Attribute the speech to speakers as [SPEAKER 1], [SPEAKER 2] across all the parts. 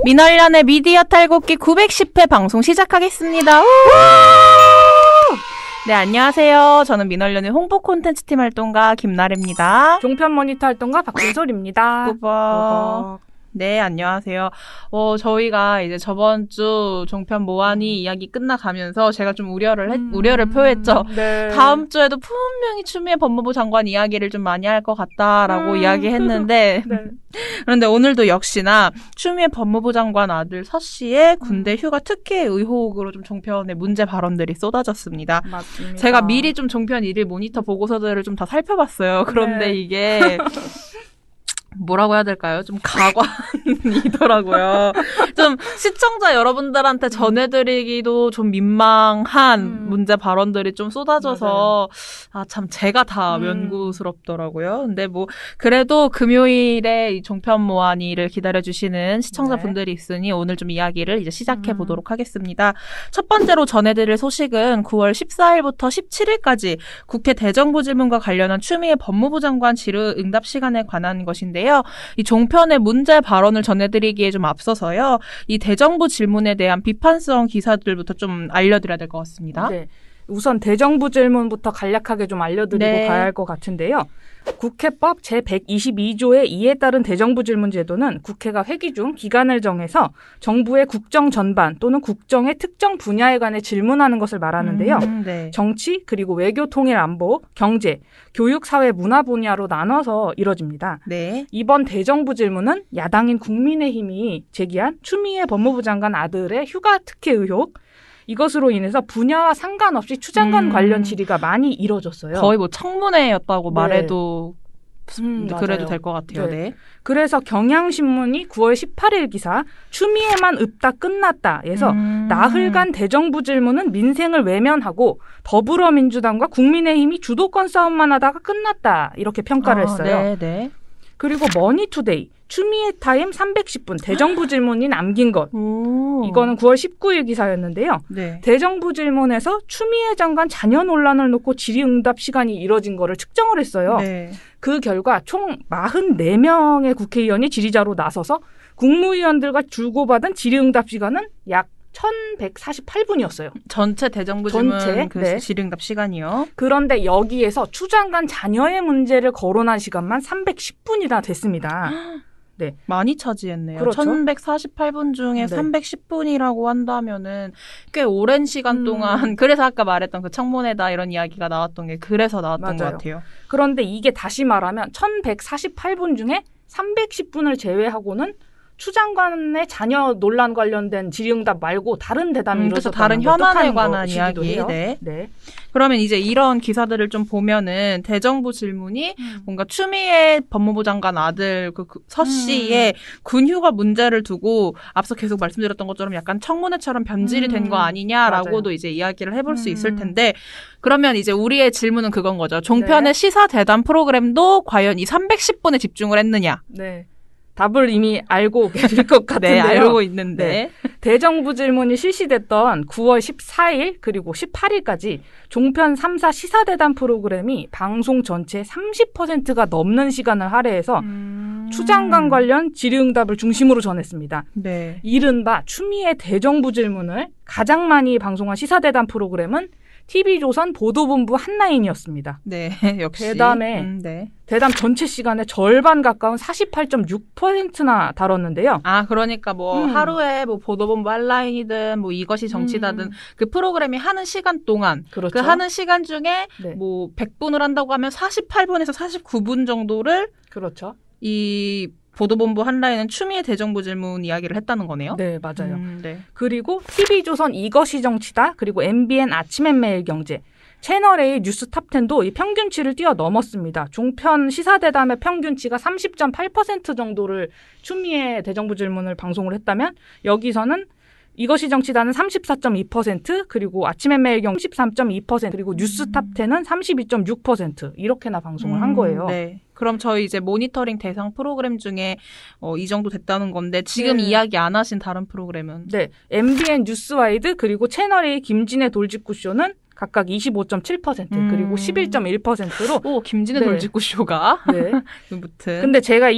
[SPEAKER 1] 민얼련의 미디어 탈곡기 910회 방송 시작하겠습니다. 네, 안녕하세요. 저는 민얼련의 홍보 콘텐츠 팀 활동가 김나래입니다.
[SPEAKER 2] 종편 모니터 활동가 박진솔입니다.
[SPEAKER 1] 꾸벅. 네, 안녕하세요. 저희가 이제 저번 주 종편 모하니 이야기 끝나가면서 제가 좀 우려를 표했죠.
[SPEAKER 2] 네.
[SPEAKER 1] 다음 주에도 분명히 추미애 법무부 장관 이야기를 좀 많이 할 것 같다라고 이야기했는데
[SPEAKER 2] 네.
[SPEAKER 1] 그런데 오늘도 역시나 추미애 법무부 장관 아들 서 씨의 군대 휴가 특혜 의혹으로 좀 종편에 문제 발언들이 쏟아졌습니다.
[SPEAKER 2] 맞습니다.
[SPEAKER 1] 제가 미리 좀 종편 일일 모니터 보고서들을 좀 다 살펴봤어요. 그런데
[SPEAKER 2] 네.
[SPEAKER 1] 이게 뭐라고 해야 될까요? 좀 가관이더라고요. 좀 시청자 여러분들한테 전해드리기도 좀 민망한 문제 발언들이 좀 쏟아져서 참 제가 다 면구스럽더라고요. 근데 뭐 그래도 금요일에 이 종편 모하니를 기다려주시는 시청자분들이 있으니 오늘 좀 이야기를 이제 시작해 보도록 하겠습니다. 첫 번째로 전해드릴 소식은 9월 14일부터 17일까지 국회 대정부 질문과 관련한 추미애 법무부 장관 질의응답 시간에 관한 것인데요. 이 종편의 문제 발언을 전해드리기에 좀 앞서서요. 이 대정부 질문에 대한 비판성 기사들부터 좀 알려드려야 될 것 같습니다.
[SPEAKER 2] 네. 우선 대정부 질문부터 간략하게 좀 알려드리고 가야 할 것 같은데요. 국회법 제122조의 2에 따른 대정부 질문 제도는 국회가 회기 중 기간을 정해서 정부의 국정 전반 또는 국정의 특정 분야에 관해 질문하는 것을 말하는데요.
[SPEAKER 1] 네.
[SPEAKER 2] 정치, 그리고 외교 통일 안보, 경제, 교육, 사회, 문화 분야로 나눠서 이뤄집니다.
[SPEAKER 1] 네.
[SPEAKER 2] 이번 대정부 질문은 야당인 국민의힘이 제기한 추미애 법무부 장관 아들의 휴가 특혜 의혹, 이것으로 인해서 분야와 상관없이 추장관 관련 질의가 많이 이뤄졌어요.
[SPEAKER 1] 거의 뭐 청문회였다고
[SPEAKER 2] 네.
[SPEAKER 1] 말해도 그래도
[SPEAKER 2] 맞아요.
[SPEAKER 1] 될 것 같아요.
[SPEAKER 2] 네.
[SPEAKER 1] 네.
[SPEAKER 2] 그래서 경향신문이 9월 18일 기사 추미애만 읊다 끝났다에서 나흘간 대정부 질문은 민생을 외면하고 더불어민주당과 국민의힘이 주도권 싸움만 하다가 끝났다 이렇게 평가를 했어요.
[SPEAKER 1] 네.
[SPEAKER 2] 그리고 머니투데이 추미애 타임 310분 대정부 질문이 남긴 것. 이거는 9월 19일 기사였는데요.
[SPEAKER 1] 네.
[SPEAKER 2] 대정부 질문에서 추미애 장관 자녀 논란을 놓고 질의응답 시간이 이뤄진 거를 측정을 했어요.
[SPEAKER 1] 네.
[SPEAKER 2] 그 결과 총 44명의 국회의원이 질의자로 나서서 국무위원들과 주고받은 질의응답 시간은 약 1148분이었어요.
[SPEAKER 1] 전체 대정부 질문
[SPEAKER 2] 네.
[SPEAKER 1] 질의응답 시간이요.
[SPEAKER 2] 그런데 여기에서 추 장관 자녀의 문제를 거론한 시간만 310분이나 됐습니다. 네.
[SPEAKER 1] 많이 차지했네요.
[SPEAKER 2] 그렇죠.
[SPEAKER 1] 1148분 중에
[SPEAKER 2] 네.
[SPEAKER 1] 310분이라고 한다면은 꽤 오랜 시간 동안 그래서 아까 말했던 그 청문회다 이런 이야기가 나왔던 게 그래서 나왔던 것 같아요.
[SPEAKER 2] 그런데 이게 다시 말하면 1148분 중에 310분을 제외하고는 추 장관의 자녀 논란 관련된 질의응답 말고 다른 대담이 이루어졌다는
[SPEAKER 1] 다른 현안에 관한 이야기.
[SPEAKER 2] 네.
[SPEAKER 1] 그러면 이제 이런 기사들을 좀 보면은 대정부 질문이 뭔가 추미애 법무부 장관 아들 서 씨의 군휴가 문제를 두고 앞서 계속 말씀드렸던 것처럼 약간 청문회처럼 변질이 된 거 아니냐라고도
[SPEAKER 2] 맞아요.
[SPEAKER 1] 이제 이야기를 해볼 수 있을 텐데 그러면 이제 우리의 질문은 그건 거죠. 종편의 시사 대담 프로그램도 과연 이 310분에 집중을 했느냐?
[SPEAKER 2] 네. 답을 이미 알고 계실 것 같은데요.
[SPEAKER 1] 네, 알고 있는데.
[SPEAKER 2] 네. 대정부 질문이 실시됐던 9월 14일 그리고 18일까지 종편 3사 시사대담 프로그램이 방송 전체 30%가 넘는 시간을 할애해서 추 장관 관련 질의응답을 중심으로 전했습니다.
[SPEAKER 1] 네.
[SPEAKER 2] 이른바 추미애 대정부 질문을 가장 많이 방송한 시사대담 프로그램은 TV조선 보도본부 한라인이었습니다.
[SPEAKER 1] 네, 역시.
[SPEAKER 2] 대담에 대담 전체 시간의 절반 가까운 48.6%나 다뤘는데요.
[SPEAKER 1] 그러니까 뭐 하루에 뭐 보도본부 한라인이든 뭐 이것이 정치다든 그 프로그램이 하는 시간 동안
[SPEAKER 2] 그렇죠.
[SPEAKER 1] 그 하는 시간 중에 뭐 100분을 한다고 하면 48분에서 49분 정도를
[SPEAKER 2] 그렇죠.
[SPEAKER 1] 이 보도본부 한라인은 추미애 대정부 질문 이야기를 했다는 거네요.
[SPEAKER 2] 네, 맞아요.
[SPEAKER 1] 네.
[SPEAKER 2] 그리고 TV조선 이것이 정치다, 그리고 MBN 아침엔 매일경제, 채널A 뉴스 탑10도 이 평균치를 뛰어넘었습니다. 종편 시사대담의 평균치가 30.8% 정도를 추미애 대정부 질문을 방송을 했다면 여기서는 이것이 정치다는 34.2%, 그리고 아침엔 매일경제 33.2%, 그리고 뉴스 탑10은 32.6% 이렇게나 방송을 한 거예요.
[SPEAKER 1] 네. 그럼 저희 이제 모니터링 대상 프로그램 중에 이 정도 됐다는 건데 지금 이야기 안 하신 다른 프로그램은?
[SPEAKER 2] 네. MBN 뉴스와이드 그리고 채널A 김진애 돌직구쇼는 각각 25.7% 그리고 11.1%로
[SPEAKER 1] 오, 김진애
[SPEAKER 2] 네.
[SPEAKER 1] 돌직구쇼가.
[SPEAKER 2] 네.
[SPEAKER 1] 무튼.
[SPEAKER 2] 근데 제가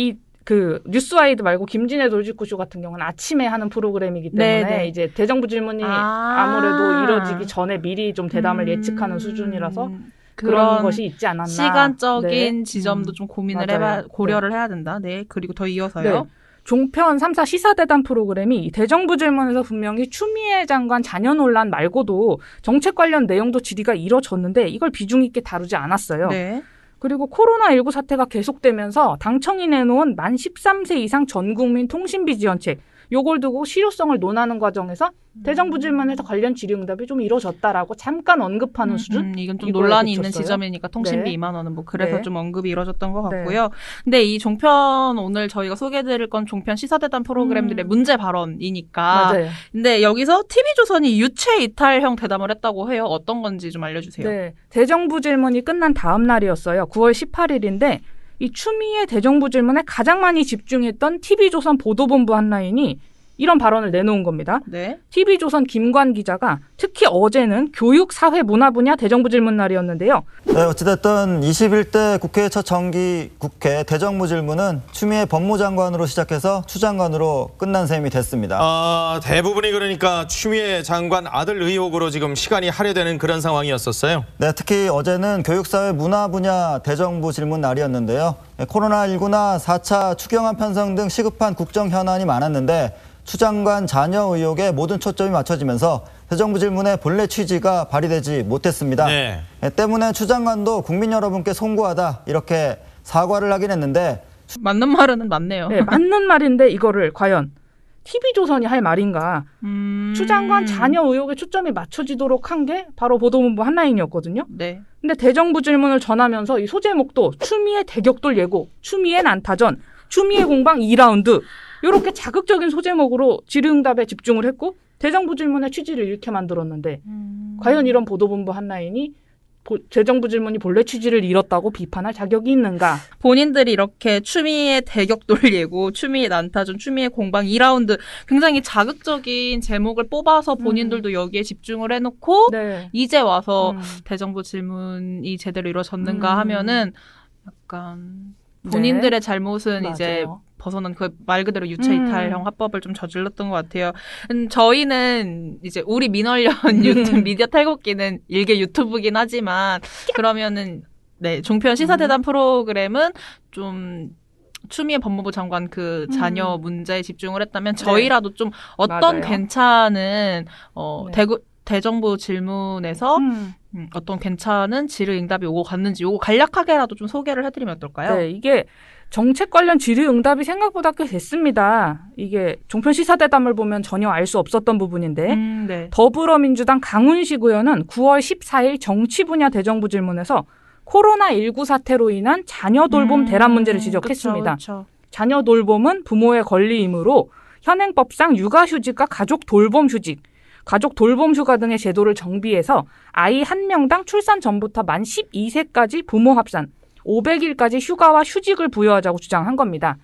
[SPEAKER 2] 뉴스와이드 말고 김진애 돌직구쇼 같은 경우는 아침에 하는 프로그램이기 때문에
[SPEAKER 1] 네네.
[SPEAKER 2] 이제 대정부 질문이 아무래도 이뤄지기 전에 미리 좀 대담을 예측하는 수준이라서 그런 것이 있지 않았나.
[SPEAKER 1] 시간적인
[SPEAKER 2] 네.
[SPEAKER 1] 지점도 좀 고민을
[SPEAKER 2] 맞아요.
[SPEAKER 1] 고려를 해야 된다. 네. 그리고 더 이어서요.
[SPEAKER 2] 네. 종편 3사 시사대담 프로그램이 대정부 질문에서 분명히 추미애 장관 자녀 논란 말고도 정책 관련 내용도 질의가 이뤄졌는데 이걸 비중 있게 다루지 않았어요.
[SPEAKER 1] 네.
[SPEAKER 2] 그리고 코로나19 사태가 계속되면서 당청이 내놓은 만 13세 이상 전국민 통신비 지원책 요걸 두고 실효성을 논하는 과정에서 대정부 질문에서 관련 질의응답이 좀 이루어졌다라고 잠깐 언급하는 수준?
[SPEAKER 1] 이건 좀
[SPEAKER 2] 이거에
[SPEAKER 1] 논란이
[SPEAKER 2] 그쳤어요.
[SPEAKER 1] 있는 지점이니까 통신비
[SPEAKER 2] 네.
[SPEAKER 1] 2만 원은 뭐 그래서
[SPEAKER 2] 네.
[SPEAKER 1] 좀 언급이 이루어졌던 것 같고요. 근데 이 종편 오늘 저희가 소개해드릴 건 종편 시사대담 프로그램들의 문제 발언이니까.
[SPEAKER 2] 맞아요.
[SPEAKER 1] 근데 여기서 TV조선이 유체 이탈형 대담을 했다고 해요. 어떤 건지 좀 알려주세요.
[SPEAKER 2] 네. 대정부 질문이 끝난 다음 날이었어요. 9월 18일인데 이 추미애 대정부 질문에 가장 많이 집중했던 TV조선 보도본부 한 라인이 이런 발언을 내놓은 겁니다.
[SPEAKER 1] 네.
[SPEAKER 2] TV조선 김관 기자가 특히 어제는 교육, 사회, 문화 분야 대정부 질문 날이었는데요.
[SPEAKER 3] 네, 어찌됐든 21대 국회 첫 정기 국회 대정부 질문은 추미애 법무장관으로 시작해서 추 장관으로 끝난 셈이 됐습니다.
[SPEAKER 4] 대부분이 그러니까 추미애 장관 아들 의혹으로 지금 시간이 할애되는 그런 상황이었었어요.
[SPEAKER 3] 네, 특히 어제는 교육, 사회, 문화 분야 대정부 질문 날이었는데요. 코로나19나 4차 추경안 편성 등 시급한 국정 현안이 많았는데 추 장관 자녀 의혹에 모든 초점이 맞춰지면서 대정부 질문의 본래 취지가 발휘되지 못했습니다.
[SPEAKER 4] 네.
[SPEAKER 3] 때문에 추 장관도 국민 여러분께 송구하다 이렇게 사과를 하긴 했는데
[SPEAKER 1] 맞는 말은 맞네요.
[SPEAKER 2] 네, 맞는 말인데 이거를 과연 TV조선이 할 말인가. 추 장관 자녀 의혹에 초점이 맞춰지도록 한 게 바로 보도본부 한 라인이었거든요.
[SPEAKER 1] 네.
[SPEAKER 2] 근데 대정부 질문을 전하면서 이 소제목도 추미애 대격돌 예고, 추미애 난타전, 추미애 공방 2라운드 이렇게 자극적인 소제목으로 질의응답에 집중을 했고 대정부 질문의 취지를 잃게 만들었는데 과연 이런 보도본부 한 라인이 대정부 질문이 본래 취지를 잃었다고 비판할 자격이 있는가?
[SPEAKER 1] 본인들이 이렇게 추미애 대격돌 예고, 추미애 난타전, 추미애 공방 2라운드 굉장히 자극적인 제목을 뽑아서 본인들도 여기에 집중을 해놓고
[SPEAKER 2] 네.
[SPEAKER 1] 이제 와서 대정부 질문이 제대로 이루어졌는가 하면은 약간 본인들의 잘못은
[SPEAKER 2] 맞아요.
[SPEAKER 1] 이제 벗어난 그 말 그대로 유체 이탈형 화법을 좀 저질렀던 것 같아요. 저희는 이제 우리 민원련 미디어 탈곡기는 일개 유튜브긴 하지만 그러면은 네 종편 시사대담 프로그램은 좀 추미애 법무부 장관 그 자녀 문제에 집중을 했다면 저희라도 좀 어떤
[SPEAKER 2] 맞아요.
[SPEAKER 1] 괜찮은
[SPEAKER 2] 네.
[SPEAKER 1] 대정부 질문에서 어떤 괜찮은 질의응답이 오고 갔는지 요거 간략하게라도 좀 소개를 해드리면 어떨까요?
[SPEAKER 2] 네, 이게 정책 관련 질의응답이 생각보다 꽤 됐습니다. 이게 종편 시사대담을 보면 전혀 알 수 없었던 부분인데
[SPEAKER 1] 네.
[SPEAKER 2] 더불어민주당 강훈식 의원은 9월 14일 정치 분야 대정부 질문에서 코로나19 사태로 인한 자녀 돌봄 대란 문제를 지적했습니다.
[SPEAKER 1] 그쵸.
[SPEAKER 2] 자녀 돌봄은 부모의 권리이므로 현행법상 육아휴직과 가족 돌봄휴직, 가족 돌봄휴가 등의 제도를 정비해서 아이 1명당 출산 전부터 만 12세까지 부모 합산 500일까지 휴가와 휴직을 부여하자고 주장한 겁니다.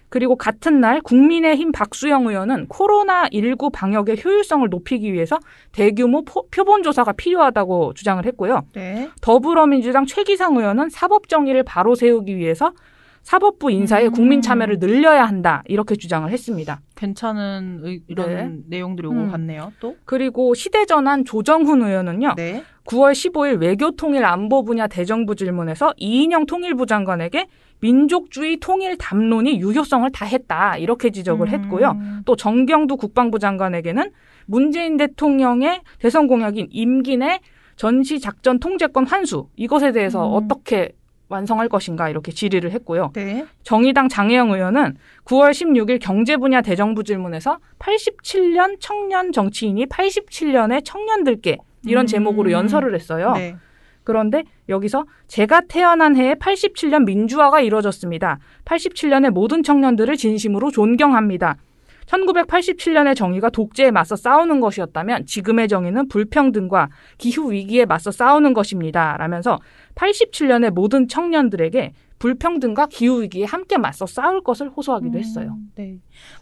[SPEAKER 2] 그리고 같은 날 국민의힘 박수영 의원은 코로나19 방역의 효율성을 높이기 위해서 대규모 표본조사가 필요하다고 주장을 했고요.
[SPEAKER 1] 네.
[SPEAKER 2] 더불어민주당 최기상 의원은 사법정의를 바로 세우기 위해서 사법부 인사에 국민 참여를 늘려야 한다 이렇게 주장을 했습니다.
[SPEAKER 1] 괜찮은 이런 내용들이 오고 갔네요. 또
[SPEAKER 2] 그리고 시대전환 조정훈 의원은요.
[SPEAKER 1] 네.
[SPEAKER 2] 9월 15일 외교통일 안보 분야 대정부 질문에서 이인영 통일부 장관에게 민족주의 통일 담론이 유효성을 다했다 이렇게 지적을 했고요. 또 정경두 국방부 장관에게는 문재인 대통령의 대선 공약인 임기 내 전시작전 통제권 환수 이것에 대해서 어떻게 완성할 것인가 이렇게 질의를 했고요.
[SPEAKER 1] 네.
[SPEAKER 2] 정의당 장혜영 의원은 9월 16일 경제 분야 대정부 질문에서 87년 청년 정치인이 87년의 청년들께 이런 제목으로 연설을 했어요.
[SPEAKER 1] 네.
[SPEAKER 2] 그런데 여기서 제가 태어난 해에 87년 민주화가 이루어졌습니다. 87년의 모든 청년들을 진심으로 존경합니다. 1987년의 정의가 독재에 맞서 싸우는 것이었다면 지금의 정의는 불평등과 기후위기에 맞서 싸우는 것입니다. 라면서 87년에 모든 청년들에게 불평등과 기후위기에 함께 맞서 싸울 것을 호소하기도 했어요.
[SPEAKER 1] 네.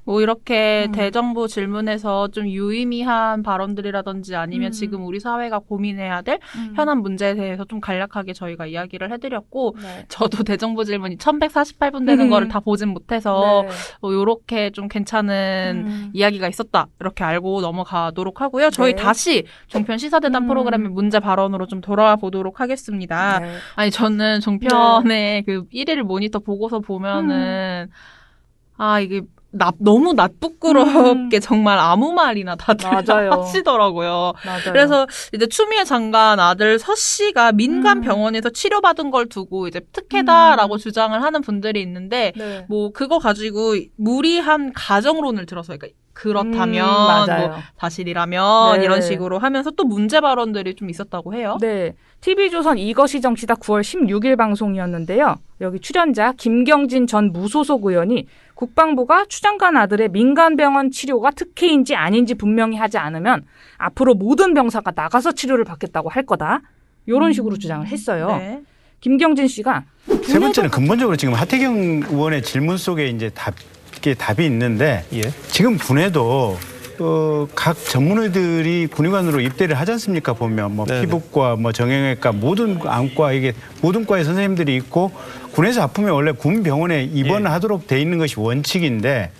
[SPEAKER 1] 뭐 이렇게 대정부 질문에서 좀 유의미한 발언들이라든지 아니면 지금 우리 사회가 고민해야 될 현안 문제에 대해서 좀 간략하게 저희가 이야기를 해드렸고
[SPEAKER 2] 네.
[SPEAKER 1] 저도 대정부 질문이 1148분 되는 거를 다 보진 못해서 요렇게 좀 괜찮은 이야기가 있었다 이렇게 알고 넘어가도록 하고요. 저희
[SPEAKER 2] 네.
[SPEAKER 1] 다시 종편 시사대담 프로그램의 문제 발언으로 좀 돌아와 보도록 하겠습니다.
[SPEAKER 2] 네.
[SPEAKER 1] 아니 저는 종편의 그 1일 모니터 보고서 보면은 이게 너무 낯부끄럽게 정말 아무 말이나 다들
[SPEAKER 2] 맞아요.
[SPEAKER 1] 하시더라고요.
[SPEAKER 2] 맞아요.
[SPEAKER 1] 그래서 이제 추미애 장관 아들 서 씨가 민간 병원에서 치료받은 걸 두고 이제 특혜다라고 주장을 하는 분들이 있는데
[SPEAKER 2] 네.
[SPEAKER 1] 뭐 그거 가지고 무리한 가정론을 들어서 그러니까 그렇다면
[SPEAKER 2] 맞아요.
[SPEAKER 1] 뭐 사실이라면
[SPEAKER 2] 네.
[SPEAKER 1] 이런 식으로 하면서 또 문제 발언들이 좀 있었다고 해요.
[SPEAKER 2] 네. TV조선 이것이 정치다 9월 16일 방송이었는데요. 여기 출연자 김경진 전 무소속 의원이 국방부가 추 장관 아들의 민간병원 치료가 특혜인지 아닌지 분명히 하지 않으면 앞으로 모든 병사가 나가서 치료를 받겠다고 할 거다. 이런 식으로 주장을 했어요.
[SPEAKER 1] 네.
[SPEAKER 2] 김경진 씨가
[SPEAKER 5] 세 번째는 근본적으로 지금 하태경 의원의 질문 속에 이제 답이 있는데 지금 군에도 각 전문의들이 군의관으로 입대를 하지 않습니까? 보면 뭐 피부과, 뭐 정형외과 모든 안과 이게 모든 과의 선생님들이 있고 군에서 아프면 원래 군 병원에 입원하도록 돼 있는 것이 원칙인데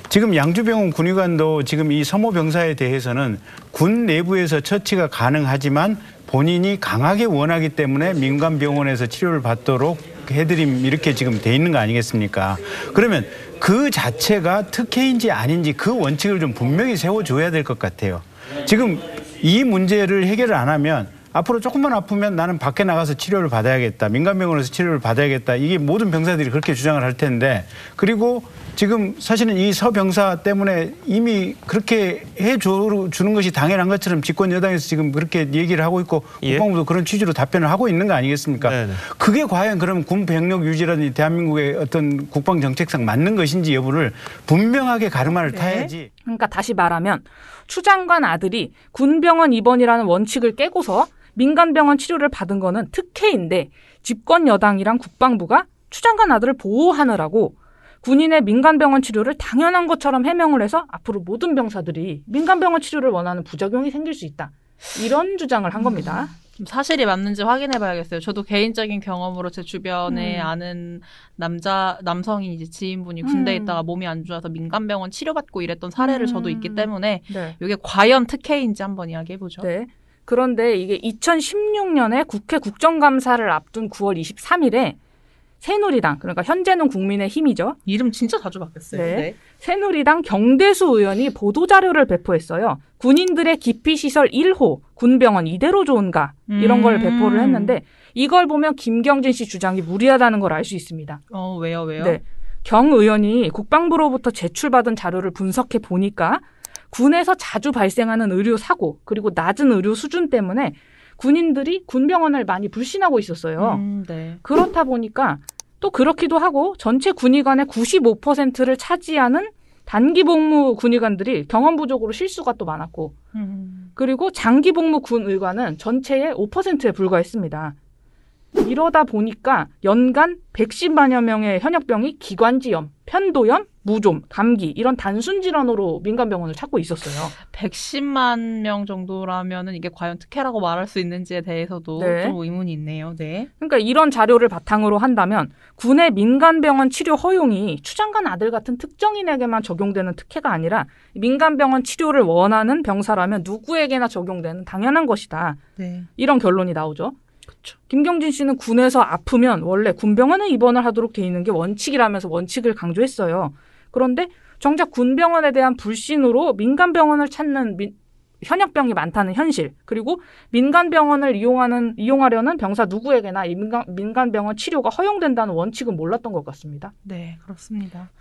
[SPEAKER 5] 지금 양주병원 군의관도 지금 이 서모 병사에 대해서는 군 내부에서 처치가 가능하지만 본인이 강하게 원하기 때문에 민간 병원에서 치료를 받도록 해드림 이렇게 지금 돼 있는 거 아니겠습니까? 그러면 그 자체가 특혜인지 아닌지 그 원칙을 좀 분명히 세워줘야 될 것 같아요. 지금 이 문제를 해결을 안 하면 앞으로 조금만 아프면 나는 밖에 나가서 치료를 받아야겠다. 민간병원에서 치료를 받아야겠다. 이게 모든 병사들이 그렇게 주장을 할 텐데 그리고 지금 사실은 이 서 병사 때문에 이미 그렇게 해주는 것이 당연한 것처럼 집권 여당에서 지금 그렇게 얘기를 하고 있고 국방부도 그런 취지로 답변을 하고 있는 거 아니겠습니까? 네네. 그게 과연 그럼 군 병력 유지라든지 대한민국의 어떤 국방 정책상 맞는 것인지 여부를 분명하게 가르마를 타야지.
[SPEAKER 2] 그러니까 다시 말하면 추 장관 아들이 군병원 입원이라는 원칙을 깨고서 민간병원 치료를 받은 거는 특혜인데 집권 여당이랑 국방부가 추 장관 아들을 보호하느라고 군인의 민간병원 치료를 당연한 것처럼 해명을 해서 앞으로 모든 병사들이 민간병원 치료를 원하는 부작용이 생길 수 있다. 이런 주장을 한 겁니다.
[SPEAKER 1] 좀 사실이 맞는지 확인해봐야겠어요. 저도 개인적인 경험으로 제 주변에 아는 남성인 이제 지인분이 군대에 있다가 몸이 안 좋아서 민간병원 치료받고 이랬던 사례를 저도 있기 때문에 이게 과연 특혜인지 한번 이야기해보죠.
[SPEAKER 2] 네. 그런데 이게 2016년에 국회 국정감사를 앞둔 9월 23일에 새누리당, 그러니까 현재는 국민의힘이죠.
[SPEAKER 1] 이름 진짜 자주 바뀌었어요.
[SPEAKER 2] 네. 새누리당 경대수 의원이 보도자료를 배포했어요. 군인들의 기피시설 1호, 군병원 이대로 좋은가 이런 걸 배포를 했는데 이걸 보면 김경진 씨 주장이 무리하다는 걸 알 수 있습니다.
[SPEAKER 1] 왜요?
[SPEAKER 2] 네. 경 의원이 국방부로부터 제출받은 자료를 분석해 보니까 군에서 자주 발생하는 의료 사고 그리고 낮은 의료 수준 때문에 군인들이 군병원을 많이 불신하고 있었어요.
[SPEAKER 1] 네.
[SPEAKER 2] 그렇다 보니까 또 그렇기도 하고 전체 군의관의 95%를 차지하는 단기 복무 군의관들이 경험 부족으로 실수가 또 많았고 그리고 장기 복무 군의관은 전체의 5%에 불과했습니다. 이러다 보니까 연간 110만여 명의 현역병이 기관지염, 편도염, 무좀, 감기 이런 단순 질환으로 민간병원을 찾고 있었어요.
[SPEAKER 1] 110만 명 정도라면은 이게 과연 특혜라고 말할 수 있는지에 대해서도 좀 의문이 있네요. 네.
[SPEAKER 2] 그러니까 이런 자료를 바탕으로 한다면 군의 민간병원 치료 허용이 추 장관 아들 같은 특정인에게만 적용되는 특혜가 아니라 민간병원 치료를 원하는 병사라면 누구에게나 적용되는 당연한 것이다.
[SPEAKER 1] 네.
[SPEAKER 2] 이런 결론이 나오죠.
[SPEAKER 1] 그렇죠.
[SPEAKER 2] 김경진 씨는 군에서 아프면 원래 군병원에 입원을 하도록 돼 있는 게 원칙이라면서 원칙을 강조했어요. 그런데 정작 군병원에 대한 불신으로 민간병원을 찾는 현역병이 많다는 현실, 그리고 민간병원을 이용하려는 병사 누구에게나 민간병원 치료가 허용된다는 원칙은 몰랐던 것 같습니다.
[SPEAKER 1] 네, 그렇습니다.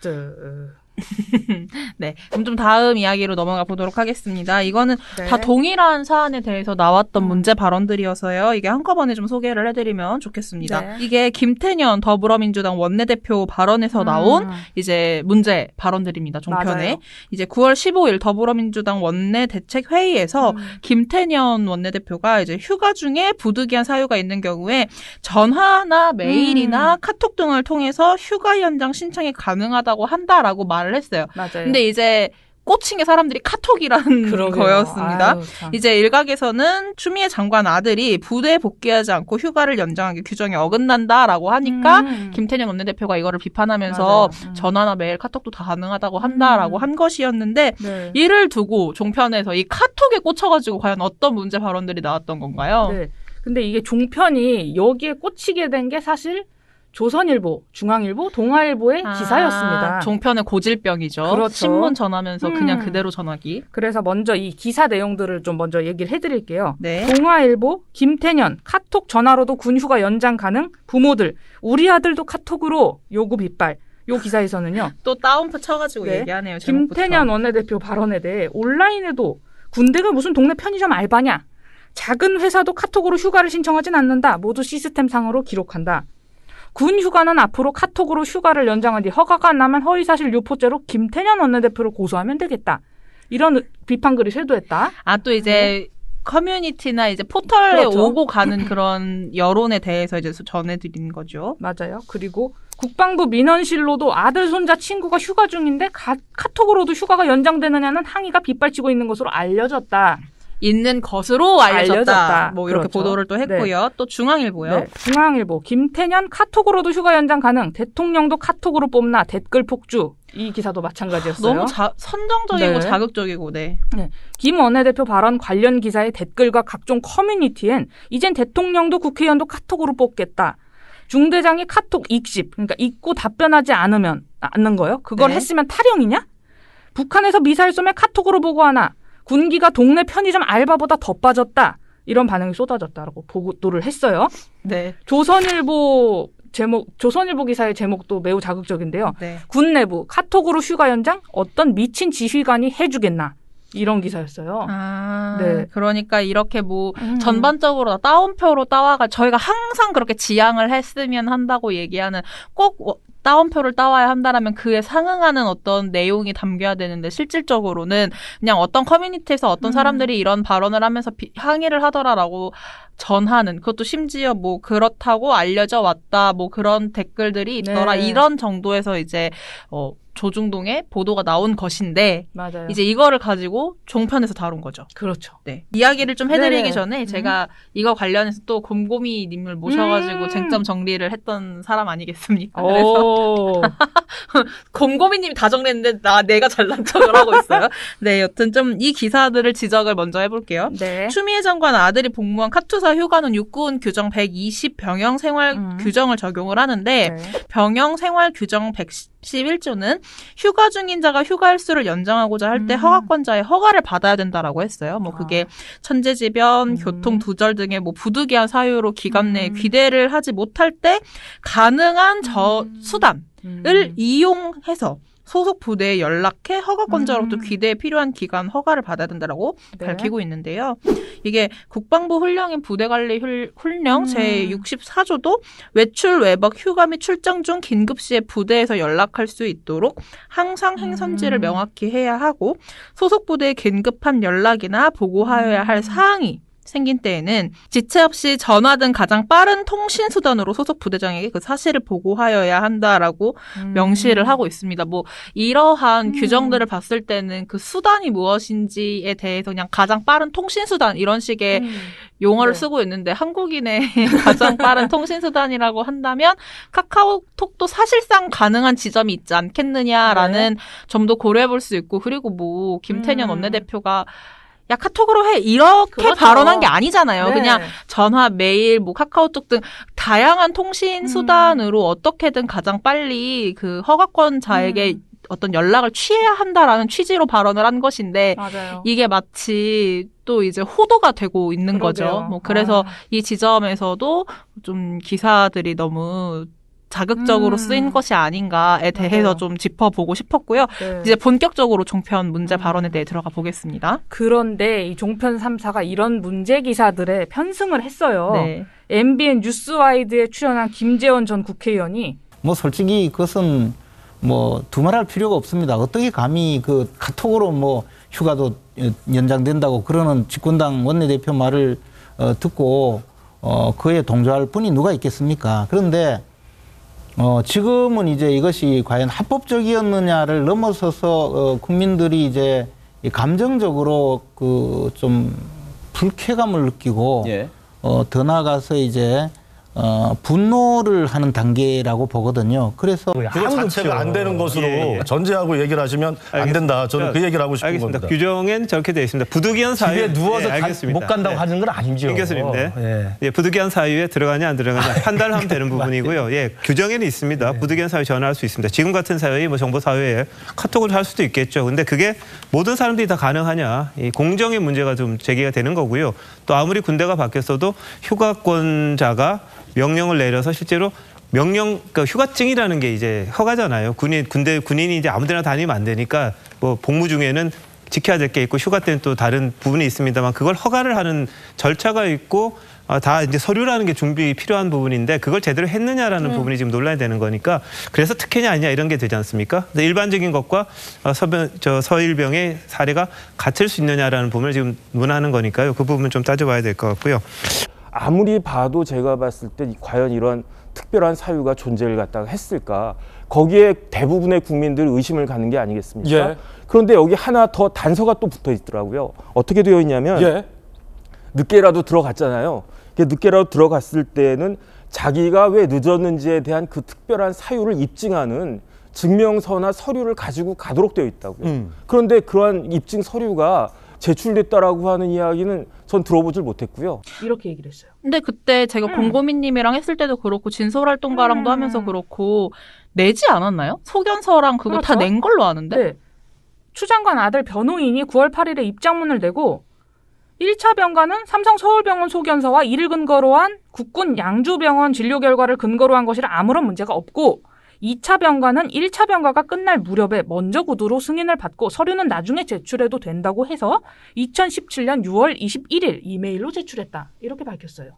[SPEAKER 1] 네. 그럼 좀 다음 이야기로 넘어가 보도록 하겠습니다. 이거는
[SPEAKER 2] 네.
[SPEAKER 1] 다 동일한 사안에 대해서 나왔던 문제 발언들이어서요. 이게 한꺼번에 좀 소개를 해드리면 좋겠습니다.
[SPEAKER 2] 네.
[SPEAKER 1] 이게 김태년 더불어민주당 원내대표 발언에서 나온 이제 문제 발언들입니다. 종편에.
[SPEAKER 2] 맞아요.
[SPEAKER 1] 이제 9월 15일 더불어민주당 원내대책회의에서 김태년 원내대표가 이제 휴가 중에 부득이한 사유가 있는 경우에 전화나 메일이나 카톡 등을 통해서 휴가 연장 신청이 가능하다고 한다라고 말을 했어요.
[SPEAKER 2] 맞아요.
[SPEAKER 1] 근데 이제 꽂힌 게 사람들이 카톡이라는
[SPEAKER 2] 그러게요.
[SPEAKER 1] 거였습니다.
[SPEAKER 2] 아유, 참.
[SPEAKER 1] 이제 일각에서는 추미애 장관 아들이 부대에 복귀하지 않고 휴가를 연장하기 규정이 어긋난다라고 하니까 김태년 원내대표가 이거를 비판하면서
[SPEAKER 2] 맞아요.
[SPEAKER 1] 전화나 메일, 카톡도 다 가능하다고 한다라고 한 것이었는데
[SPEAKER 2] 네.
[SPEAKER 1] 이를 두고 종편에서 이 카톡에 꽂혀가지고 과연 어떤 문제 발언들이 나왔던 건가요?
[SPEAKER 2] 네. 근데 이게 종편이 여기에 꽂히게 된 게 사실 조선일보, 중앙일보, 동아일보의 기사였습니다.
[SPEAKER 1] 종편의 고질병이죠.
[SPEAKER 2] 그렇죠.
[SPEAKER 1] 신문 전하면서 그냥 그대로 전하기.
[SPEAKER 2] 그래서 먼저 이 기사 내용들을 좀 먼저 얘기를 해드릴게요.
[SPEAKER 1] 네.
[SPEAKER 2] 동아일보, 김태년, 카톡 전화로도 군휴가 연장 가능, 부모들, 우리 아들도 카톡으로 요구 빗발. 요 기사에서는요.
[SPEAKER 1] 또 따옴표 쳐가지고
[SPEAKER 2] 네.
[SPEAKER 1] 얘기하네요. 제목부터.
[SPEAKER 2] 김태년 원내대표 발언에 대해 온라인에도 군대가 무슨 동네 편의점 알바냐. 작은 회사도 카톡으로 휴가를 신청하진 않는다. 모두 시스템상으로 기록한다. 군 휴가는 앞으로 카톡으로 휴가를 연장한 뒤 허가가 안 나면 허위사실 유포죄로 김태년 원내대표를 고소하면 되겠다. 이런 비판글이 쇄도했다.
[SPEAKER 1] 또 이제 커뮤니티나 이제 포털에
[SPEAKER 2] 그렇죠.
[SPEAKER 1] 오고 가는 그런 여론에 대해서 이제 전해드린 거죠.
[SPEAKER 2] 맞아요. 그리고 국방부 민원실로도 아들, 손자, 친구가 휴가 중인데 카톡으로도 휴가가 연장되느냐는 항의가 빗발치고 있는 것으로 알려졌다.
[SPEAKER 1] 있는 것으로 알려졌다. 뭐 이렇게
[SPEAKER 2] 그렇죠.
[SPEAKER 1] 보도를 또 했고요. 또 중앙일보요.
[SPEAKER 2] 네, 중앙일보 김태년 카톡으로도 휴가 연장 가능. 대통령도 카톡으로 뽑나 댓글 폭주. 이 기사도 마찬가지였어요.
[SPEAKER 1] 너무 선정적이고
[SPEAKER 2] 네.
[SPEAKER 1] 자극적이고 네.
[SPEAKER 2] 김 원내대표 발언 관련 기사의 댓글과 각종 커뮤니티엔 이젠 대통령도 국회의원도 카톡으로 뽑겠다. 중대장이 카톡 익십, 그러니까 읽고 답변하지 않는 거요. 그걸
[SPEAKER 1] 네.
[SPEAKER 2] 했으면 탈영이냐? 북한에서 미사일 쏘면 카톡으로 보고하나? 군기가 동네 편의점 알바보다 더 빠졌다. 이런 반응이 쏟아졌다라고 보도를 했어요.
[SPEAKER 1] 네.
[SPEAKER 2] 조선일보 기사의 제목도 매우 자극적인데요.
[SPEAKER 1] 네.
[SPEAKER 2] 군 내부 카톡으로 휴가 연장 어떤 미친 지휘관이 해주겠나. 이런 기사였어요. 네.
[SPEAKER 1] 그러니까 이렇게 뭐 전반적으로 따옴표로 따와가 저희가 항상 그렇게 지향을 했으면 한다고 얘기하는 꼭 따옴표를 따와야 한다라면 그에 상응하는 어떤 내용이 담겨야 되는데 실질적으로는 그냥 어떤 커뮤니티에서 어떤 사람들이 이런 발언을 하면서 항의를 하더라라고 전하는 그것도 심지어 뭐 그렇다고 알려져 왔다 뭐 그런 댓글들이 있더라
[SPEAKER 2] 네.
[SPEAKER 1] 이런 정도에서 이제 조중동에 보도가 나온 것인데
[SPEAKER 2] 맞아요.
[SPEAKER 1] 이제 이거를 가지고 종편에서 다룬 거죠.
[SPEAKER 2] 그렇죠.
[SPEAKER 1] 네. 이야기를 좀 해드리기
[SPEAKER 2] 네네.
[SPEAKER 1] 전에 제가 이거 관련해서 또 곰곰이님을 모셔가지고 쟁점 정리를 했던 사람 아니겠습니까? 그래서 곰곰이님이 다 정리했는데 내가 잘난 척을 하고 있어요. 네, 여튼 좀 이 기사들을 지적을 먼저 해볼게요.
[SPEAKER 2] 네.
[SPEAKER 1] 추미애 장관 아들이 복무한 카투사 휴가는 육군 규정 120 병영 생활 규정을 적용을 하는데
[SPEAKER 2] 네.
[SPEAKER 1] 병영 생활 규정 111조는 휴가 중인 자가 휴가 일수를 연장하고자 할 때 허가권자의 허가를 받아야 된다라고 했어요. 뭐 그게 천재지변, 교통 두절 등의 뭐 부득이한 사유로 기간 내에 귀대를 하지 못할 때 가능한 수단을 이용해서 소속 부대에 연락해 허가권자로부터 귀대에 필요한 기간 허가를 받아야 된다라고
[SPEAKER 2] 네.
[SPEAKER 1] 밝히고 있는데요. 이게 국방부 훈령인 부대관리 훈령 제64조도 외출, 외박, 휴가 및 출장 중 긴급 시에 부대에서 연락할 수 있도록 항상 행선지를 명확히 해야 하고 소속 부대에 긴급한 연락이나 보고하여야 할 사항이 생긴 때에는 지체 없이 전화 등 가장 빠른 통신 수단으로 소속 부대장에게 그 사실을 보고하여야 한다라고 명시를 하고 있습니다. 뭐 이러한 규정들을 봤을 때는 그 수단이 무엇인지에 대해서 그냥 가장 빠른 통신 수단 이런 식의 용어를
[SPEAKER 2] 네.
[SPEAKER 1] 쓰고 있는데 한국인의 가장 빠른 통신 수단이라고 한다면 카카오톡도 사실상 가능한 지점이 있지 않겠느냐라는 점도 고려해 볼 수 있고 그리고 뭐 김태년 원내대표가 야 카톡으로 해 이렇게
[SPEAKER 2] 그렇죠.
[SPEAKER 1] 발언한 게 아니잖아요.
[SPEAKER 2] 네.
[SPEAKER 1] 그냥 전화, 메일, 뭐 카카오톡 등 다양한 통신 수단으로 어떻게든 가장 빨리 그 허가권자에게 어떤 연락을 취해야 한다라는 취지로 발언을 한 것인데
[SPEAKER 2] 맞아요.
[SPEAKER 1] 이게 마치 또 이제 호도가 되고 있는
[SPEAKER 2] 그러게요.
[SPEAKER 1] 거죠. 뭐 그래서 이 지점에서도 좀 기사들이 너무 자극적으로 쓰인 것이 아닌가에 대해서
[SPEAKER 2] 맞아요.
[SPEAKER 1] 좀 짚어보고 싶었고요.
[SPEAKER 2] 네.
[SPEAKER 1] 이제 본격적으로 종편 문제 발언에 대해 들어가 보겠습니다.
[SPEAKER 2] 그런데 이 종편 3사가 이런 문제 기사들에 편승을 했어요.
[SPEAKER 1] 네.
[SPEAKER 2] MBN 뉴스와이드에 출연한 김재원 전 국회의원이
[SPEAKER 6] 뭐 솔직히 그것은 뭐 두말할 필요가 없습니다. 어떻게 감히 그 카톡으로 뭐 휴가도 연장된다고 그러는 집권당 원내대표 말을 듣고 그에 동조할 분이 누가 있겠습니까? 그런데 지금은 이제 이것이 과연 합법적이었느냐를 넘어서서 국민들이 이제 감정적으로 그 좀 불쾌감을 느끼고
[SPEAKER 7] 예.
[SPEAKER 6] 더 나아가서 이제 분노를 하는 단계라고 보거든요. 그래서
[SPEAKER 8] 그거 자체가 안 되는 것으로 전제하고 얘기를 하시면 안 된다. 저는 그 얘기를 하고 싶은
[SPEAKER 9] 알겠습니다.
[SPEAKER 8] 겁니다.
[SPEAKER 9] 규정엔 저렇게 되어 있습니다. 부득이한 사유.
[SPEAKER 8] 집에 누워서
[SPEAKER 9] 알겠습니다.
[SPEAKER 8] 못 간다고
[SPEAKER 9] 네.
[SPEAKER 8] 하는 건 아니죠.
[SPEAKER 9] 김 교수님, 네. 부득이한 사유에 들어가냐 안 들어가냐 판단을 하면 되는 부분이고요. 예, 규정에는 있습니다. 부득이한 사유 전화할 수 있습니다. 지금 같은 사유에 뭐 정보 사회에 카톡을 할 수도 있겠죠. 근데 그게 모든 사람들이 다 가능하냐? 이 공정의 문제가 좀 제기가 되는 거고요. 또 아무리 군대가 바뀌었어도 휴가권자가 명령을 내려서 실제로 그러니까 휴가증이라는 게 이제 허가잖아요. 군인이 이제 아무데나 다니면 안 되니까 뭐 복무 중에는 지켜야 될 게 있고 휴가 때는 또 다른 부분이 있습니다만 그걸 허가를 하는 절차가 있고 다 이제 서류라는 게 준비 필요한 부분인데 그걸 제대로 했느냐라는 부분이 지금 논란이 되는 거니까 그래서 특혜냐 아니냐 이런 게 되지 않습니까? 일반적인 것과 서일병의 사례가 같을 수 있느냐라는 부분을 지금 논하는 거니까요. 그 부분 좀 따져봐야 될 것 같고요.
[SPEAKER 7] 아무리 봐도 제가 봤을 때 과연 이런 특별한 사유가 존재를 갖다가 했을까? 거기에 대부분의 국민들 의심을 갖는 게 아니겠습니까?
[SPEAKER 10] 예.
[SPEAKER 7] 그런데 여기 하나 더 단서가 또 붙어 있더라고요. 어떻게 되어 있냐면
[SPEAKER 10] 예.
[SPEAKER 7] 늦게라도 들어갔잖아요. 늦게라도 들어갔을 때는 자기가 왜 늦었는지에 대한 그 특별한 사유를 입증하는 증명서나 서류를 가지고 가도록 되어 있다고요. 그런데 그러한 입증 서류가 제출됐다라고 하는 이야기는 전 들어보질 못했고요.
[SPEAKER 2] 이렇게 얘기를 했어요.
[SPEAKER 1] 근데 그때 제가 공고민님이랑 했을 때도 그렇고 진솔활동가랑도 하면서 그렇고 내지 않았나요? 소견서랑 그거 다
[SPEAKER 2] 그렇죠.
[SPEAKER 1] 낸 걸로 아는데?
[SPEAKER 2] 네. 추 장관 아들 변호인이 9월 8일에 입장문을 내고 1차 병가는 삼성 서울병원 소견서와 이를 근거로 한 국군 양주병원 진료 결과를 근거로 한 것이라 아무런 문제가 없고 2차 병가는 1차 병가가 끝날 무렵에 먼저 구두로 승인을 받고 서류는 나중에 제출해도 된다고 해서 2017년 6월 21일 이메일로 제출했다. 이렇게 밝혔어요.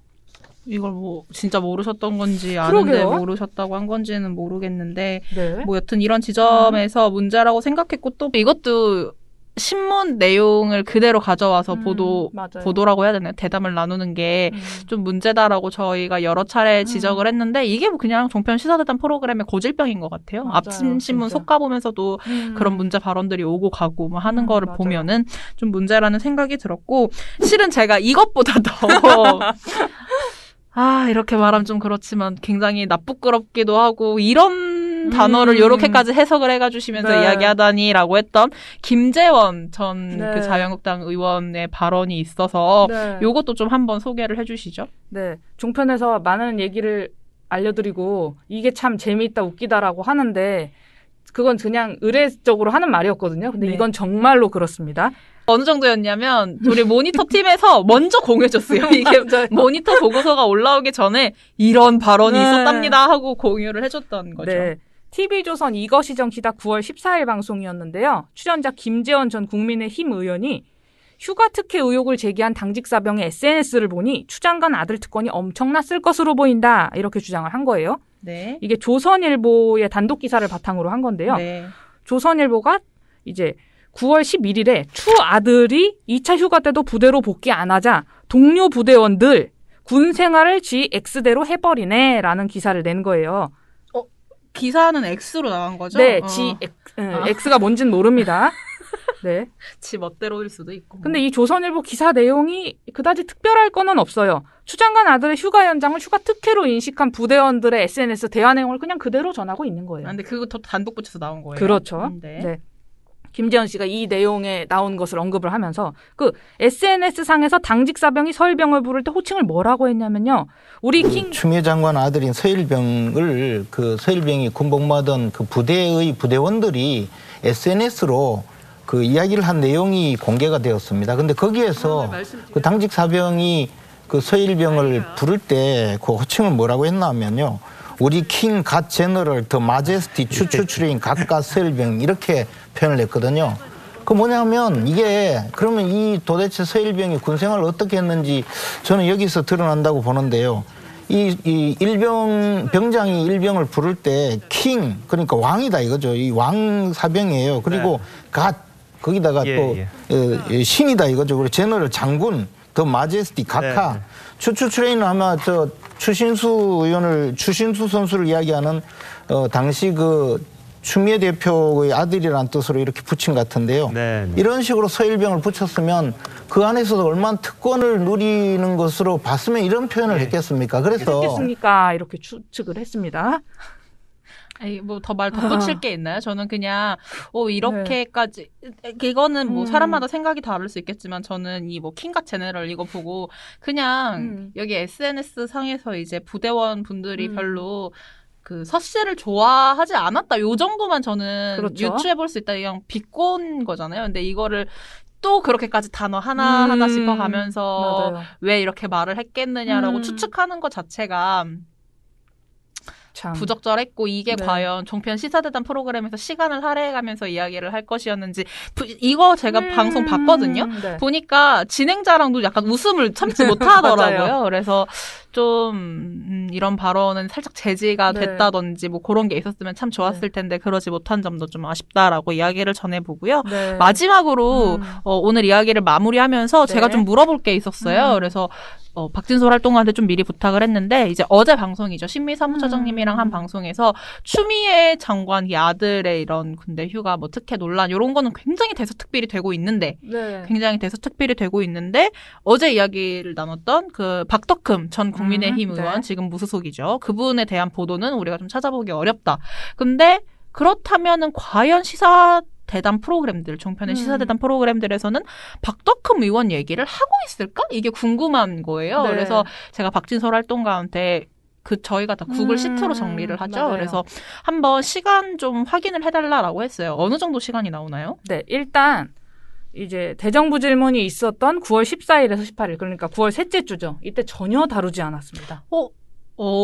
[SPEAKER 1] 이걸 뭐 진짜 모르셨던 건지 아는데
[SPEAKER 2] 그러게요.
[SPEAKER 1] 모르셨다고 한 건지는 모르겠는데
[SPEAKER 2] 네.
[SPEAKER 1] 뭐 여튼 이런 지점에서 문제라고 생각했고 또 이것도 신문 내용을 그대로 가져와서
[SPEAKER 2] 맞아요.
[SPEAKER 1] 보도라고 해야 되나요? 대담을 나누는 게 좀 문제다라고 저희가 여러 차례 지적을 했는데 이게 뭐 그냥 종편 시사대담 프로그램의 고질병인 것 같아요.
[SPEAKER 2] 맞아요,
[SPEAKER 1] 앞신 신문
[SPEAKER 2] 진짜.
[SPEAKER 1] 속가보면서도 그런 문제 발언들이 오고 가고 뭐 하는 거를
[SPEAKER 2] 맞아요.
[SPEAKER 1] 보면은 좀 문제라는 생각이 들었고 실은 제가 이것보다 더 이렇게 말하면 좀 그렇지만 굉장히 나쁘끄럽기도 하고 이런 단어를 이렇게까지 해석을 해가주시면서
[SPEAKER 2] 네.
[SPEAKER 1] 이야기하다니라고 했던 김재원 전
[SPEAKER 2] 네.
[SPEAKER 1] 그 자유한국당 의원의 발언이 있어서
[SPEAKER 2] 네.
[SPEAKER 1] 요것도 좀 한번 소개를 해주시죠.
[SPEAKER 2] 네. 종편에서 많은 얘기를 알려드리고 이게 참 재미있다 웃기다라고 하는데 그건 그냥 의례적으로 하는 말이었거든요. 근데
[SPEAKER 1] 네.
[SPEAKER 2] 이건 정말로 그렇습니다.
[SPEAKER 1] 어느 정도였냐면 우리 모니터 팀에서 먼저 공유해줬어요. 이게 모니터 보고서가 올라오기 전에 이런 발언이
[SPEAKER 2] 네.
[SPEAKER 1] 있었답니다 하고 공유를 해줬던 거죠.
[SPEAKER 2] 네. TV조선 이것이 정치다 9월 14일 방송이었는데요. 출연자 김재원 전 국민의힘 의원이 휴가 특혜 의혹을 제기한 당직 사병의 SNS를 보니 추 장관 아들 특권이 엄청났을 것으로 보인다. 이렇게 주장을 한 거예요.
[SPEAKER 1] 네.
[SPEAKER 2] 이게 조선일보의 단독 기사를 바탕으로 한 건데요.
[SPEAKER 1] 네.
[SPEAKER 2] 조선일보가 이제 9월 11일에 추 아들이 2차 휴가 때도 부대로 복귀 안 하자 동료 부대원들 군 생활을 지 X대로 해버리네라는 기사를 낸 거예요.
[SPEAKER 1] 기사는 X로 나간 거죠?
[SPEAKER 2] 네, 지 X가 뭔진 모릅니다. 네.
[SPEAKER 1] 지 멋대로일 수도 있고.
[SPEAKER 2] 근데 이 조선일보 기사 내용이 그다지 특별할 거는 없어요. 추 장관 아들의 휴가 연장을 휴가 특혜로 인식한 부대원들의 SNS 대화 내용을 그냥 그대로 전하고 있는 거예요.
[SPEAKER 1] 근데 그거 단독 붙여서 나온 거예요.
[SPEAKER 2] 그렇죠.
[SPEAKER 1] 네.
[SPEAKER 2] 네. 김재원 씨가 이 내용에 나온 것을 언급을 하면서 그 SNS 상에서 당직 사병이 서일병을 부를 때 호칭을 뭐라고 했냐면요. 우리
[SPEAKER 6] 추미애 장관 아들인 서일병을 그 서일병이 군복무하던 그 부대의 부대원들이 SNS로 그 이야기를 한 내용이 공개가 되었습니다. 근데 거기에서 그 당직 사병이 그 서일병을 부를 때 그 호칭을 뭐라고 했냐면요. 우리 킹, 갓 제너럴, 더 마제스티, 추추 트레인, 갓갓 서일병 이렇게 표현을 했거든요. 그 뭐냐면 이게 그러면 이 도대체 서일병이 군생활을 어떻게 했는지 저는 여기서 드러난다고 보는데요. 이 병장이 일병을 부를 때 킹, 그러니까 왕이다 이거죠. 이 왕사병이에요. 그리고 갓, 거기다가 또 신이다 이거죠. 그리고 제너럴, 장군, 더 마제스티, 각하. 추추 트레인은 아마 추신수 선수를 이야기하는 당시 그 추미애 대표의 아들이라는 뜻으로 이렇게 붙인 것 같은데요. 이런 식으로 서일병을 붙였으면 그 안에서도 얼마나 특권을 누리는 것으로 봤으면 이런 표현을 했겠습니까? 그래서
[SPEAKER 2] 했겠습니까? 이렇게 추측을 했습니다.
[SPEAKER 1] 뭐 더 말 덧붙일 게 있나요? 저는 그냥 이렇게까지 이거는 뭐 사람마다 생각이 다를 수 있겠지만 저는 이 뭐 킹갓 제네럴 이거 보고 그냥 여기 SNS 상에서 이제 부대원 분들이 별로 그 서씨를 좋아하지 않았다. 요 정도만 저는
[SPEAKER 2] 그렇죠.
[SPEAKER 1] 유추해 볼 수 있다. 그냥 비꼰 거잖아요. 근데 이거를 또 그렇게까지 단어 하나하나 짚어가면서
[SPEAKER 2] 맞아요.
[SPEAKER 1] 왜 이렇게 말을 했겠느냐라고 추측하는 것 자체가
[SPEAKER 2] 참.
[SPEAKER 1] 부적절했고 이게 과연 종편 시사대담 프로그램에서 시간을 할애해가면서 이야기를 할 것이었는지 이거 제가 방송 봤거든요. 보니까 진행자랑도 약간 웃음을 참지 못하더라고요. 그래서 좀 이런 발언은 살짝 제지가 됐다든지 뭐 그런 게 있었으면 참 좋았을 텐데 그러지 못한 점도 좀 아쉽다라고 이야기를 전해보고요. 마지막으로 오늘 이야기를 마무리하면서 제가 좀 물어볼 게 있었어요. 그래서 박진솔 활동가한테 좀 미리 부탁을 했는데 이제 어제 방송이죠. 신미 사무처장님이랑 한 방송에서 추미애 장관 아들의 이런 군대 휴가 뭐 특혜 논란 이런 거는 굉장히 대서특필이 되고 있는데 굉장히 대서특필이 되고 있는데 어제 이야기를 나눴던 그 박덕흠 전 국민의힘 의원 지금 무소속이죠. 그분에 대한 보도는 우리가 좀 찾아보기 어렵다. 근데 그렇다면은 과연 대담 프로그램들, 종편의 시사대담 프로그램들에서는 박덕흠 의원 얘기를 하고 있을까? 이게 궁금한 거예요. 그래서 제가 박진솔 활동가한테 저희가 다 구글 시트로 정리를 하죠.
[SPEAKER 2] 맞아요.
[SPEAKER 1] 그래서 한번 시간 좀 확인을 해달라고 했어요. 어느 정도 시간이 나오나요?
[SPEAKER 2] 네, 일단 이제 대정부 질문이 있었던 9월 14일에서 18일, 그러니까 9월 셋째 주죠. 이때 전혀 다루지 않았습니다.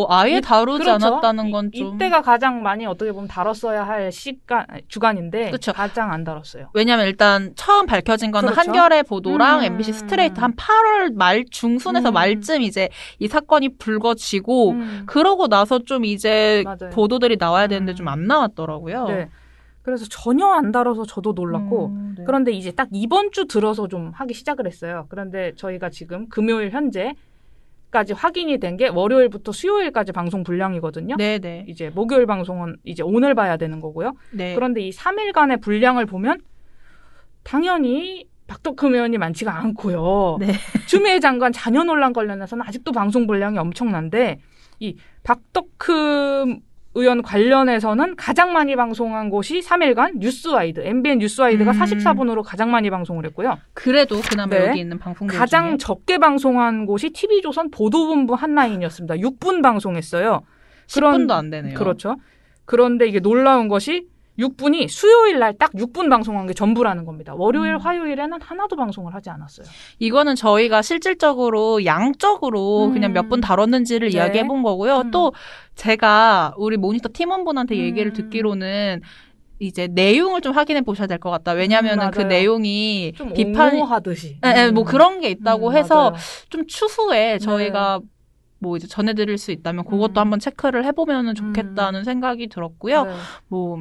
[SPEAKER 1] 아예 다루지 않았다는 건 좀.
[SPEAKER 2] 이때가 가장 많이 어떻게 보면 다뤘어야 할 주간인데 가장 안 다뤘어요.
[SPEAKER 1] 왜냐하면 일단 처음 밝혀진 거는 한겨레 보도랑 MBC 스트레이트 한 8월 말 중순에서 말쯤 이제 이 사건이 불거지고 그러고 나서 좀 이제 보도들이 나와야 되는데 좀 안 나왔더라고요.
[SPEAKER 2] 네. 그래서 전혀 안 다뤄서 저도 놀랐고 그런데 이제 딱 이번 주 들어서 좀 하기 시작을 했어요. 그런데 저희가 지금 금요일 현재 까지 확인이 된 게 월요일부터 수요일까지 방송 분량이거든요.
[SPEAKER 1] 네네.
[SPEAKER 2] 이제 목요일 방송은 이제 오늘 봐야 되는 거고요. 그런데 이 3일간의 분량을 보면 당연히 박덕흠 의원이 많지가 않고요. 추미애 장관 자녀 논란 관련해서는 아직도 방송 분량이 엄청난데 이 박덕흠 의원 관련해서는 가장 많이 방송한 곳이 3일간 뉴스와이드, MBN 뉴스와이드가 44분으로 가장 많이 방송을 했고요.
[SPEAKER 1] 그래도 그나마 여기 있는 방송들
[SPEAKER 2] 가장
[SPEAKER 1] 중에?
[SPEAKER 2] 적게 방송한 곳이 TV조선 보도본부 한라인이었습니다. 6분 방송했어요.
[SPEAKER 1] 10분도 안 되네요.
[SPEAKER 2] 그렇죠. 그런데 이게 놀라운 것이 6분이 수요일 날 딱 6분 방송한 게 전부라는 겁니다. 월요일, 화요일에는 하나도 방송을 하지 않았어요.
[SPEAKER 1] 이거는 저희가 실질적으로 양적으로 그냥 몇 분 다뤘는지를 이야기해 본 거고요. 또 제가 우리 모니터 팀원분한테 얘기를 듣기로는 이제 내용을 좀 확인해 보셔야 될 것 같다. 왜냐하면 그 내용이
[SPEAKER 2] 좀
[SPEAKER 1] 비판이
[SPEAKER 2] 옹호하듯이.
[SPEAKER 1] 뭐 그런 게 있다고 해서
[SPEAKER 2] 맞아요.
[SPEAKER 1] 좀 추후에 저희가 뭐 이제 전해드릴 수 있다면 그것도 한번 체크를 해보면 좋겠다는 생각이 들었고요. 뭐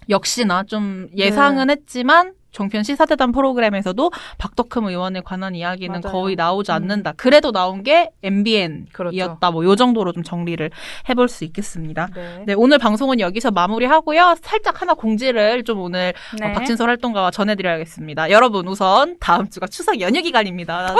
[SPEAKER 1] 역시나 좀 예상은 했지만 종편 시사대담 프로그램에서도 박덕흠 의원에 관한 이야기는 거의 나오지 않는다. 그래도 나온 게 MBN이었다. 뭐 요 정도로 좀 정리를 해볼 수 있겠습니다. 네, 오늘 방송은 여기서 마무리하고요. 살짝 하나 공지를 좀 오늘 박진솔 활동가와 전해드려야겠습니다. 여러분 우선 다음 주가 추석 연휴 기간입니다.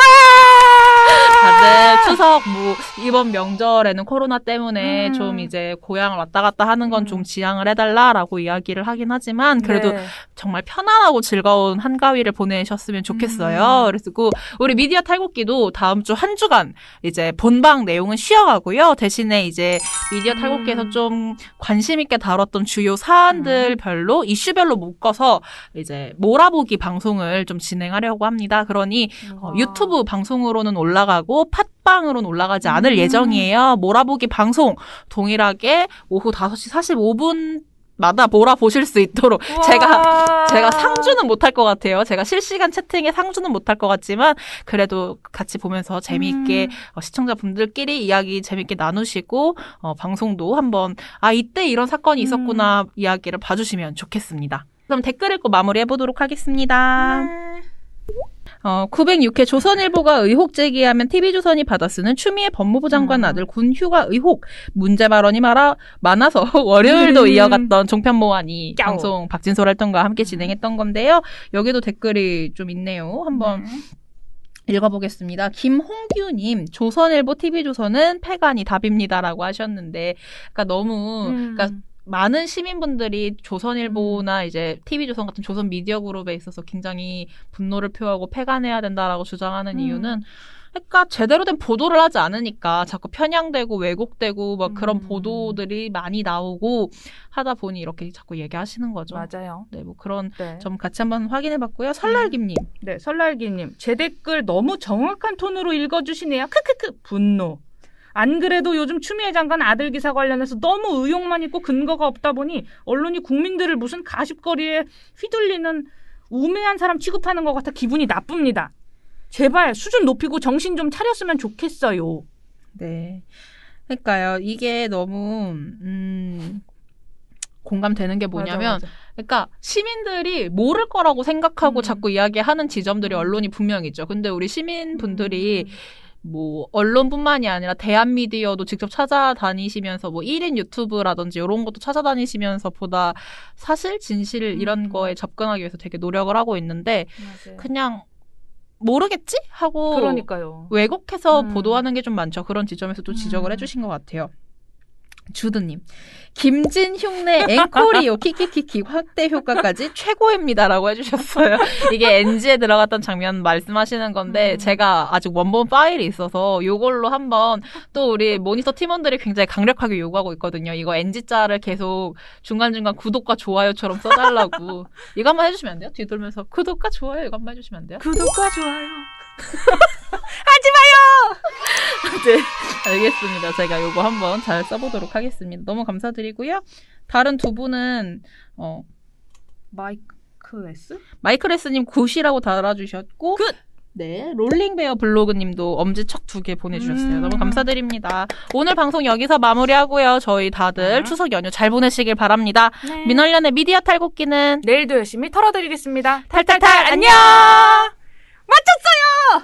[SPEAKER 1] 다들 추석 뭐 이번 명절에는 코로나 때문에 좀 이제 고향을 왔다 갔다 하는 건 좀 지양을 해달라라고 이야기를 하긴 하지만 그래도 정말 편안하고 즐거운 한가위를 보내셨으면 좋겠어요. 그래서 우리 미디어 탈곡기도 다음 주 한 주간 이제 본방 내용은 쉬어가고요. 대신에 이제 미디어 탈곡기에서 좀 관심 있게 다뤘던 주요 사안들별로 이슈별로 묶어서 이제 몰아보기 방송을 좀 진행하려고 합니다. 그러니 유튜브 방송으로는 온라인 올라가고 팟빵으로는 올라가지 않을 예정이에요. 몰아보기 방송 동일하게 오후 5시 45분 마다 몰아보실 수 있도록 제가 상주는 못할 것 같아요. 제가 실시간 채팅에 상주는 못할 것 같지만 그래도 같이 보면서 재미있게 시청자분들끼리 이야기 재미있게 나누시고 방송도 한번 이때 이런 사건이 있었구나 이야기를 봐주시면 좋겠습니다. 그럼 댓글 읽고 마무리해보도록 하겠습니다. 906회 조선일보가 의혹 제기하면 TV조선이 받아쓰는 추미애 법무부 장관 아들 군 휴가 의혹 문제 발언이 많아서 월요일도 이어갔던 종편모안이 방송 박진솔 활동과 함께 진행했던 건데요. 여기도 댓글이 좀 있네요. 한번 읽어보겠습니다. 김홍규님, 조선일보 TV조선은 패관이 답입니다라고 하셨는데, 그러니까 너무 그러니까 많은 시민분들이 조선일보나 이제 TV조선 같은 조선 미디어 그룹에 있어서 굉장히 분노를 표하고 폐간해야 된다라고 주장하는 이유는 그러니까 제대로 된 보도를 하지 않으니까 자꾸 편향되고 왜곡되고 막 그런 보도들이 많이 나오고 하다 보니 이렇게 자꾸 얘기하시는 거죠.
[SPEAKER 2] 맞아요.
[SPEAKER 1] 네, 뭐 그런 점 같이 한번 확인해봤고요. 설날김님.
[SPEAKER 2] 네, 설날김님. 제 댓글 너무 정확한 톤으로 읽어주시네요. 크크크. 분노. 안 그래도 요즘 추미애 장관 아들 기사 관련해서 너무 의혹만 있고 근거가 없다 보니 언론이 국민들을 무슨 가십거리에 휘둘리는 우매한 사람 취급하는 것 같아 기분이 나쁩니다. 제발 수준 높이고 정신 좀 차렸으면 좋겠어요.
[SPEAKER 1] 네. 그러니까요. 이게 너무 공감되는 게 뭐냐면
[SPEAKER 2] 맞아.
[SPEAKER 1] 그러니까 시민들이 모를 거라고 생각하고 자꾸 이야기하는 지점들이 언론이 분명히 있죠. 근데 우리 시민분들이 뭐 언론뿐만이 아니라 대한미디어도 직접 찾아다니시면서 뭐 1인 유튜브라든지 이런 것도 찾아다니시면서 보다 사실 진실 이런 거에 접근하기 위해서 되게 노력을 하고 있는데
[SPEAKER 2] 맞아요.
[SPEAKER 1] 그냥 모르겠지? 하고
[SPEAKER 2] 그러니까요.
[SPEAKER 1] 왜곡해서 보도하는 게 좀 많죠. 그런 지점에서 또 지적을 해주신 것 같아요. 주드님, 김진 흉내 앵코리오 키키키키 확대 효과까지 최고입니다라고 해주셨어요. 이게 NG에 들어갔던 장면 말씀하시는 건데 제가 아직 원본 파일이 있어서 이걸로 한번 또 우리 모니터 팀원들이 굉장히 강력하게 요구하고 있거든요. 이거 NG자를 계속 중간중간 구독과 좋아요처럼 써달라고. 이거 한번 해주시면 안 돼요? 뒤돌면서 구독과 좋아요 이거 한번 해주시면 안 돼요?
[SPEAKER 2] 구독과 좋아요.
[SPEAKER 1] 하지 마요! 네, 알겠습니다. 제가 이거 한번 잘 써보도록 하겠습니다. 너무 감사드리고요. 다른 두 분은 마이클레스님 굿이라고 달아주셨고 네, 롤링베어 블로그님도 엄지척 2개 보내주셨어요. 너무 감사드립니다. 오늘 방송 여기서 마무리하고요. 저희 다들 추석 연휴 잘 보내시길 바랍니다.
[SPEAKER 2] 네.
[SPEAKER 1] 민원련의 미디어 탈곡기는
[SPEAKER 2] 내일도 열심히 털어드리겠습니다.
[SPEAKER 1] 탈탈탈 안녕! 맞췄어요!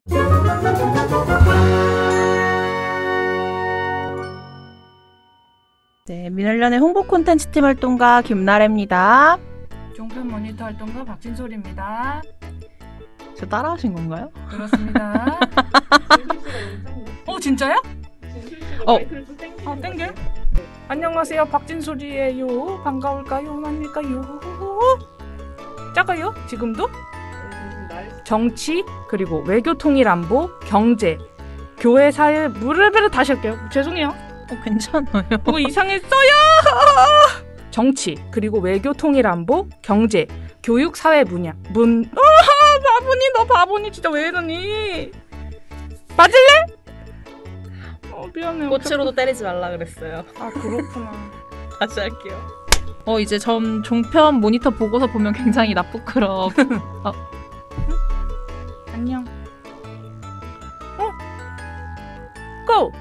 [SPEAKER 1] 네, 민원련의 홍보 콘텐츠 팀 활동가 김나래입니다.
[SPEAKER 2] 종편 모니터 활동가 박진솔입니다.
[SPEAKER 1] 저 따라하신 건가요?
[SPEAKER 2] 그렇습니다. 진짜요? 땡겨? 안녕하세요, 박진솔이에요. 반가울까요? 아닐까요? 작아요? 지금도? 정치, 그리고 외교 통일 안보, 경제, 교회 사회, 무르르 다시 할게요. 죄송해요.
[SPEAKER 1] 괜찮아요.
[SPEAKER 2] 뭐 이상했어요. 정치, 그리고 외교 통일 안보, 경제, 교육 사회 분야. 바보니, 너 바보니 진짜 왜 이러니? 맞을래? 미안해요.
[SPEAKER 1] 꽃으로도 때리지 말라 그랬어요.
[SPEAKER 2] 그렇구나.
[SPEAKER 1] 다시 할게요. 이제 종편 모니터 보고서 보면 굉장히 나쁘끄러.
[SPEAKER 2] 안녕. 고!